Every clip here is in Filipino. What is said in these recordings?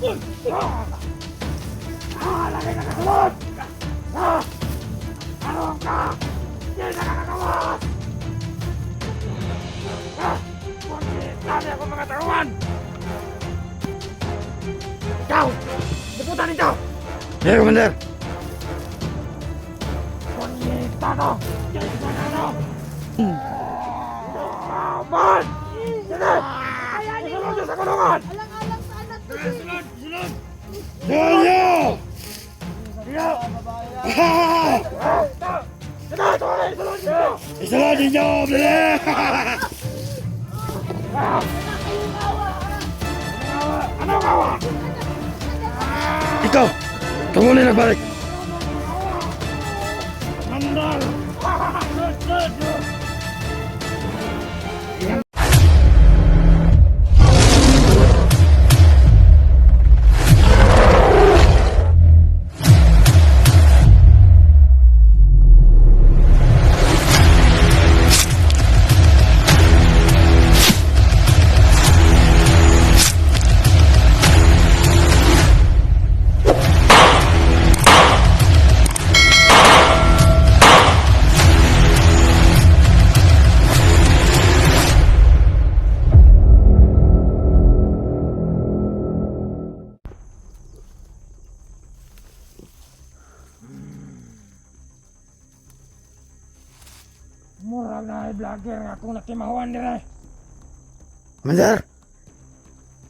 Lagi ka kasunod! Ano ka? Hindi na kakakawas! Dami ako mga taruan! Ikaw! Liputan nito! Hey, Commander! Punyetado! Punyetado! Kaman! Sige! Isunod niyo sa kulungan! Alang-alang sa anak ko. Sunod! Sunod! Doyo! Sige! Sige! Tuloy! Isunod niyo! Isunod ninyo! Dali! Ano kawa? Ikaw! Ikaw muna nagbalik! Sandal! Murag na vlogger nga akong nakimahuan dire. Commander!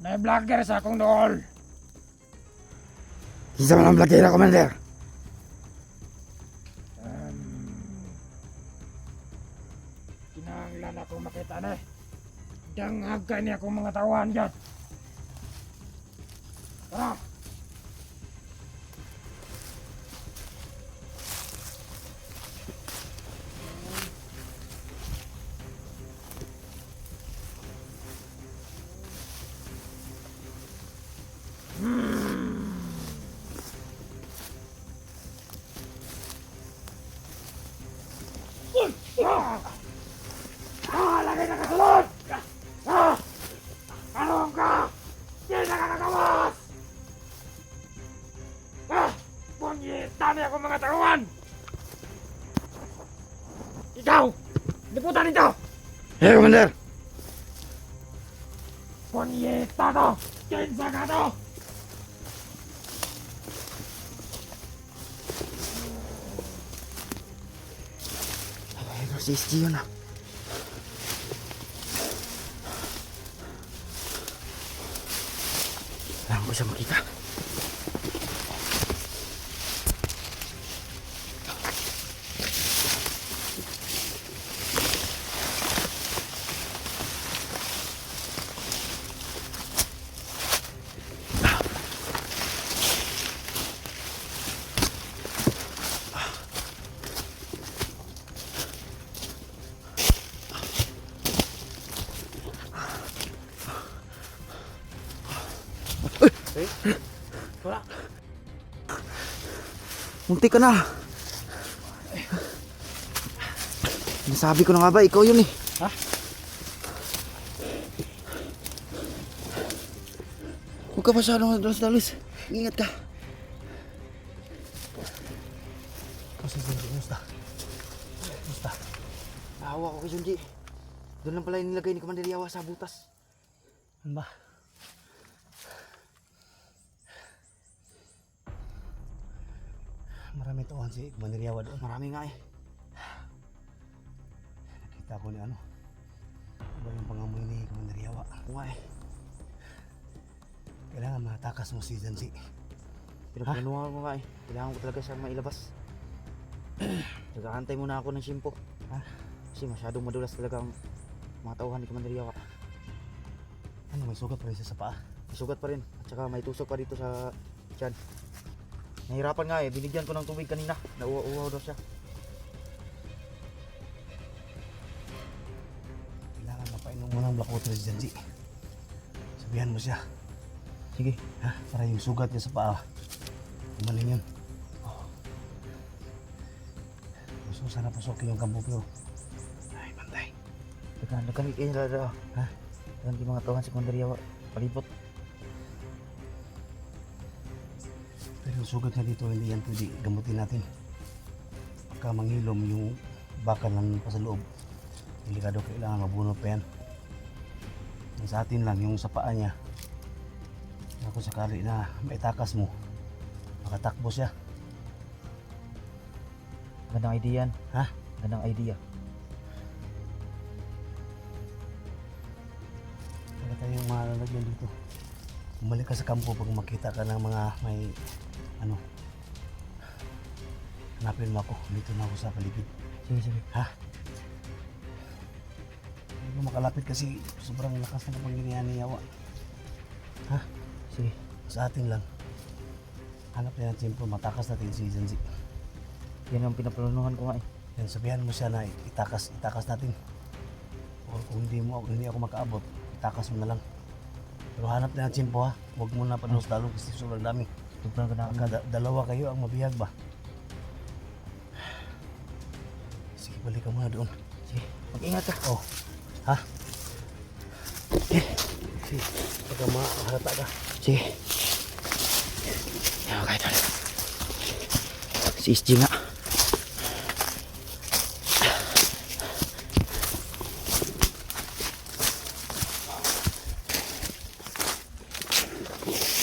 Na vlogger sa akong dool. Isa man ang blakira, Commander! Kinahanglan ako makita na. Dangag ka niya akong mga tawan dyan. Tara! Lagi ka kasunod! Ano ka? Hindi na kakakawas! Punyeta niya akong mga taruan! Ikaw! Liputan nito! Hey, Commander! Punyeta to! Kinsa ka to! Ay, si SG yun ah. Kailangan ko siya makita. Wala! Muntik ka na. Nasabi ko na nga ba, ikaw yun eh. Ha? Huwag ka masyadong dalos-dalos. Ingat ka. Kumusta? Naawa ko kay Junji. Doon lang pala nilagay ni Commander Yawa sa butas. Ano ba? Marami tuwan si Commander Yawa doon. Marami nga eh. Nakita ko ni ano. Iba yung pangamoy ni Commander Yawa. Oo nga eh. Kailangan matakas mo si Zanzi. Pinaplanuhan ko nga eh. Kailangan ko talaga siyang mailabas. Nagkakantay muna ako ng shimpo. Ha? Kasi masyadong madulas talaga ang mga tauhan ni Commander Yawa. Ano, may sugat pa rin siya sa paa? May sugat pa rin. At saka may tusok pa dito sa tiyan. Nahirapan nga eh. Binigyan ko ng tubig kanina. Nauuhaw daw siya. Kailangan mapainom mo ng black water si Zanzi. Sabihan mo siya. Sige. Ha? Para yung sugat niya sa paa. Umaling yun. Gusto ko sana pasokin yung kampo ko. Ay, bantay. Nagkamit kayo nila. Ha? Dagan yung mga tauhan si Commander Yawa. Palibot. Pero yung sugat niya dito, hindi yan pwede gamutin natin. Pagka manghilom yung bakal lang pa sa loob, delikado, kailangan mabunot pa yan. Ang sa atin lang, yung sa paa niya, kung sakali na maitakas mo, makatakbo siya. Gandang idea yan. Ha? Gandang idea. Wala tayong malalagyan dito. Bumalik ka sa kampo pag makita ka ng mga may ano, hanapin mo ako. Dito na ako sa paligid. Sige, sige. Ha? Hindi ko makalapit kasi sobrang lakas na kapangyarihan ni Yawa. Ha? Sige. Sa atin lang. Hanap na ng tempo, matakas natin si Zanzi. Yan ang pinaplanuhan ko nga eh. Yan, sabihan mo siya na itakas natin. O kung hindi ako makaabot, itakas mo na lang. Pero hanap na ng tempo ha. Huwag mo na panos-dalong kasi sobrang dami. Sobrang ganda. Dalawa kayo ang mabihag ba? Sige, balik ka muna doon. Sige, mag-ingat ka. Oh. Ha? Sige, pagka mahalata ka. Sige. Yan, kahit ano. Si SG nga.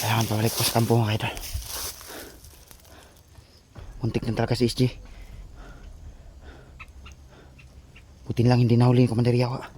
Kailangan pabalik po sa kampo mga idol. Muntik na talaga si SG. Buti lang hindi nahuli yung Commander Yawa.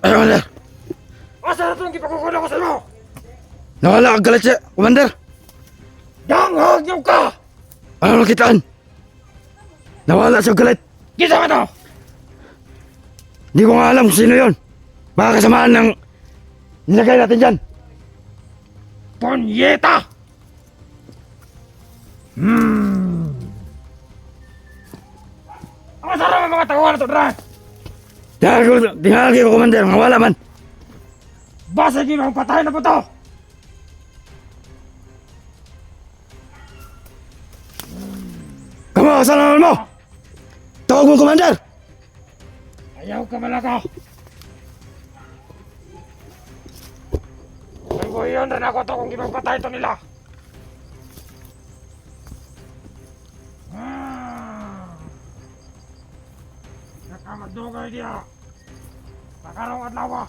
Ay, Commander! Asa na itong ipagkukunan ko sa iyo? Nawala ang galit siya, Commander! Danghag niyo ka! Ano nakitaan? Nawala siya galit! Kita ka to! Hindi ko nga alam kung sino yun! Baka kasamaan ng nilagay natin dyan! Ponyeta! Ang sarap ang mga tawa na ito, Dra! Tingalagi ko, Commander, nawala man! Basta hindi mo patay na po to! Kamo, saan naman mo? Tawag mo, Commander! Ayaw ka malaga! Ay ko yun, rin ako to kung di patay ito nila! Nakamadugay dia! Pakarong at lawa!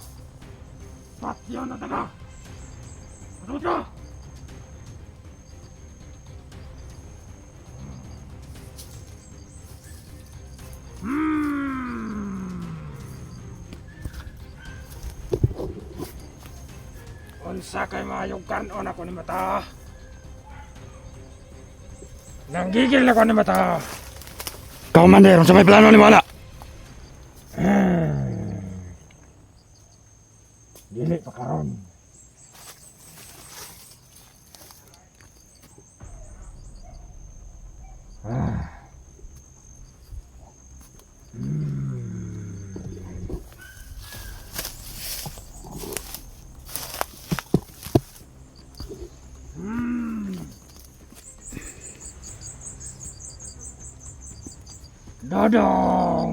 Patyo na taga! Ano ka? Unsa kay maayong kanon ako ni mata? Nanggigil ako ni mata! Commander, sa may plano ni Wala? Dili pa karon. Dodong!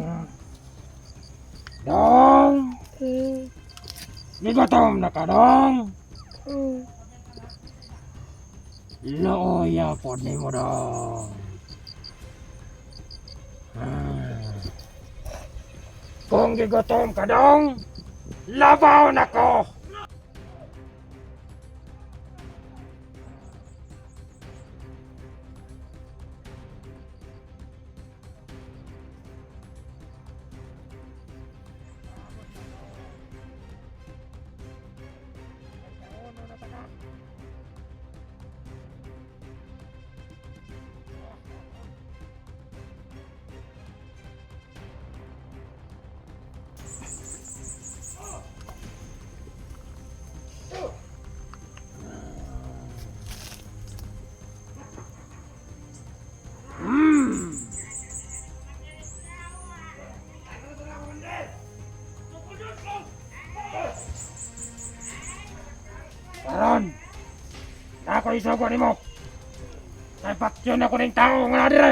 Dong! Ligotom na ka, dong! Looya po ni mo, dong! Kung gigotom ka, dong! Labaw na ko! isugo ni mo. Kay patyon ako ng tao nga na dire.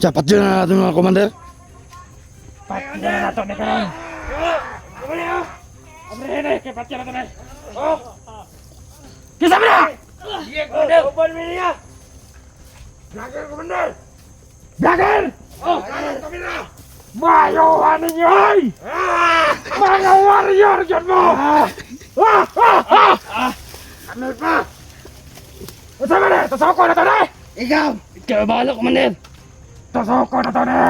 Dapat yun na natin mga commander. Patyon na nato ni karon. Abre na, kay patyon na to na. Oh! Kisa mo na! Upan mo niya! Vlogger, Commander! Vlogger! Oh, kanan kami na! Mayuhan ninyo ay! Mga warrior dyan mo! Ano pa? Usa ba na? Tusoko na to na! Ikaw! Ikaw bahala, commander! Tusoko na to na!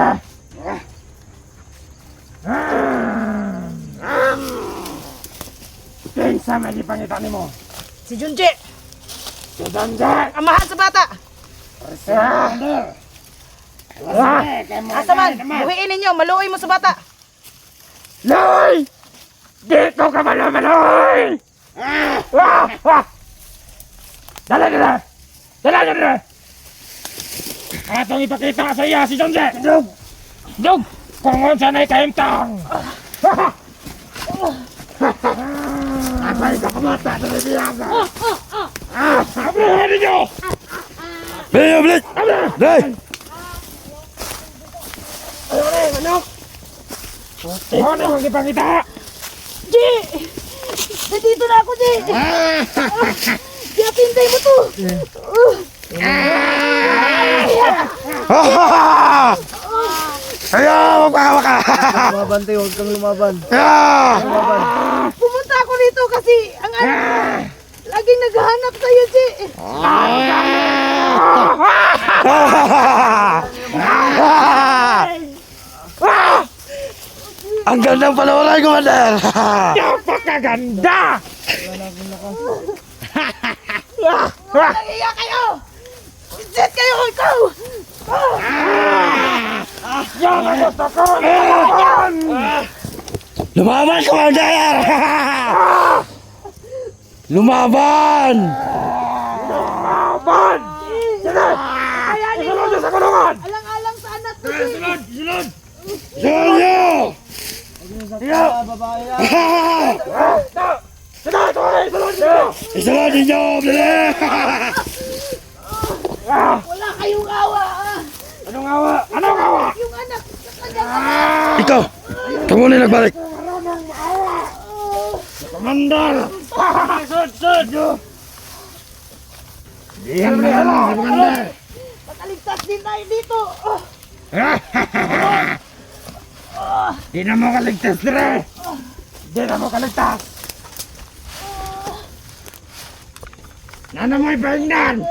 Kinsa may ipangitan mo? Si Junji, Si Danja! ang mahal sa bata. Asa man, buhiin ninyo, maluoy mo sa bata. Loy! Dito ka malumaloy! Dala nila! Dala nila! Atong ipakita sa iya si Jonje! Dug! Dug! Kung sana'y kaimtang! Abay ka kumata sa bibiyaga! Abrihan ninyo! Bili, bili! Dai! Ayaw na yung manok! Ano yung ipakita? Ji! Nandito na ako, Ji! Ji, pintay mo to! Ayaw! Wag ka! Lumaban tayo, huwag kang lumaban. Pumunta ako dito kasi ang anak ko laging naghahanap sa'yo, Ji! Ang gandang palawaran, commander! Napakaganda! Nag-iyak kayo! Set kayo, ikaw! Yan ang gusto ko! Lumaban! Lumaban, commander! Lumaban! Lumaban! Sige! Kayanin Isulod mo! niyo sa kulungan! Alang-alang sa anak ko, Ji! Isulod! Sonyo! Babae yan. Sige! Tuloy! Isulod niyo! Isunod ninyo! Bili! Wala kayong awa, ah! Anong awa? Anong awa? Yung anak, sa kanyang anak! Ikaw! Ikaw muna yung nagbalik! Anong awa? Commander! Sud! Diyan mo yan si Commander! Makaligtas din tayo dito! Di na mo kaligtas, dire! Di na mo kaligtas! Nana mo ipahindan!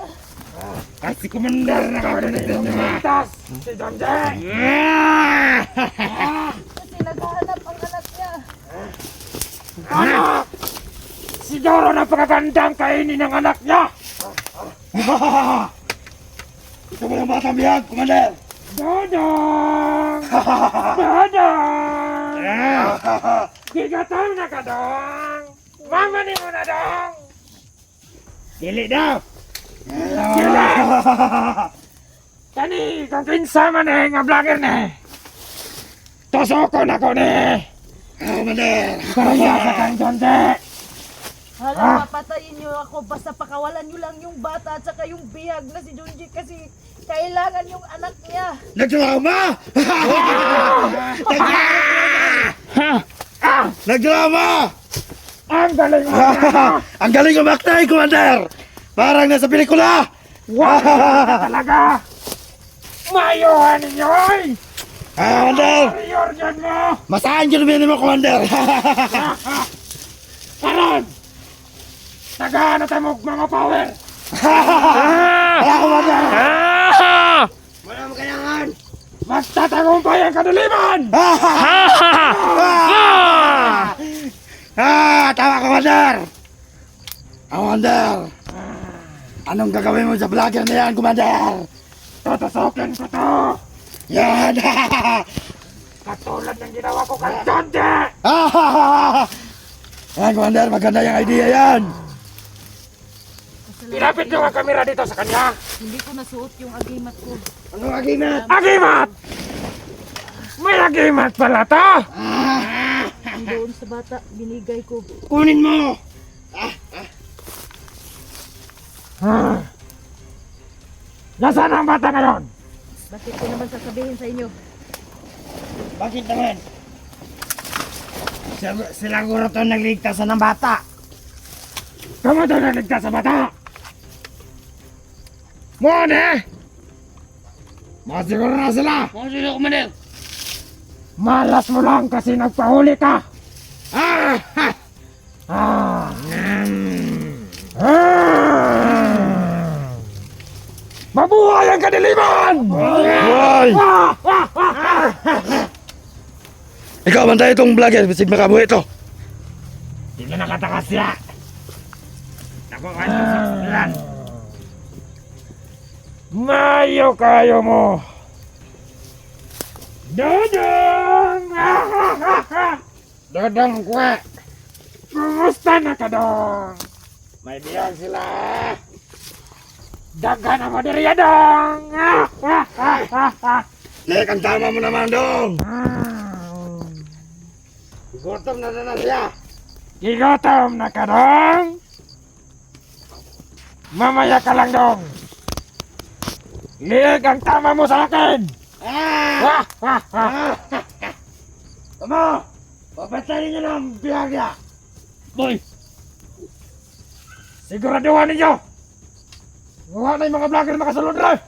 Kasi Commander na kaligtas na kaligtas! Si Donje! Kasi naghahanap ang anak niya! Anak! Siguro napakagandang kainin ng anak niya! Ito mo yung batang biyag, commander! Dodong! Dodong! Gigatang na ka, Dong! Mamani mo na, Dong! Dili daw! Dili! Kani, kung kinsa man eh, nga vlogger na eh! Tusoko na ko ni! Commander! Kaya sa kang Jonte! Hala, papatayin niyo ako basta pakawalan niyo lang yung bata at saka yung bihag na si Junji kasi kailangan yung anak niya. Nagdrama! Nagdrama! Ang galing mo! Ang galing umaktay, commander! Parang nasa pelikula! Wow! Talaga! Mayuhan ninyo ay! Commander! Warrior dyan mo! Masaan yun namin mo, commander? Karon! Tagahan na tayo mo mga power! Kaya, commander! Wala mo kailangan! Magtatagumpay ang kadaliman! Tama, commander! Commander! Anong gagawin mo sa vlogger na yan, commander? Tutusukin ko to! Yan! Katulad ng ginawa ko kay Jonte! Yan, commander, maganda yung idea yan! Ilapit nyo ang kamera dito sa kanya! Hindi ko nasuot yung agimat ko. Anong agimat? Agimat! May agimat pala to! Yung doon sa bata, binigay ko. Kunin mo! Nasaan ang bata ngayon? Bakit ko naman sasabihin sa inyo? Bakit naman? Sila guro to nagligtas ng bata. Kamu to nagligtas sa bata? Mon eh! Masiguro na sila! Masiguro, Commander! Malas mo lang kasi nagpahuli ka! Ah! Ha! Ah! Ah! Mabuhay ang kadiliman! Hoy! Ikaw bantay itong vlogger, bisig makabuhi ito. Hindi na nakatakas siya! Nakuha niyo sa kasabihan! Mayo kayo mo! Dodong! Dodong kwe! Kumusta na ka dong? May biyag sila! Daga na mo diri ya dong! Lek, ang tama mo naman dong. Gutom na siya! Gigotom na ka dong? Mamaya ka lang dong! Liig ang tama mo sa akin! Tama! Papatayin niyo ng biyag niya! Boy! Siguraduhan ninyo! Wala na yung mga vlogger makasunod rin!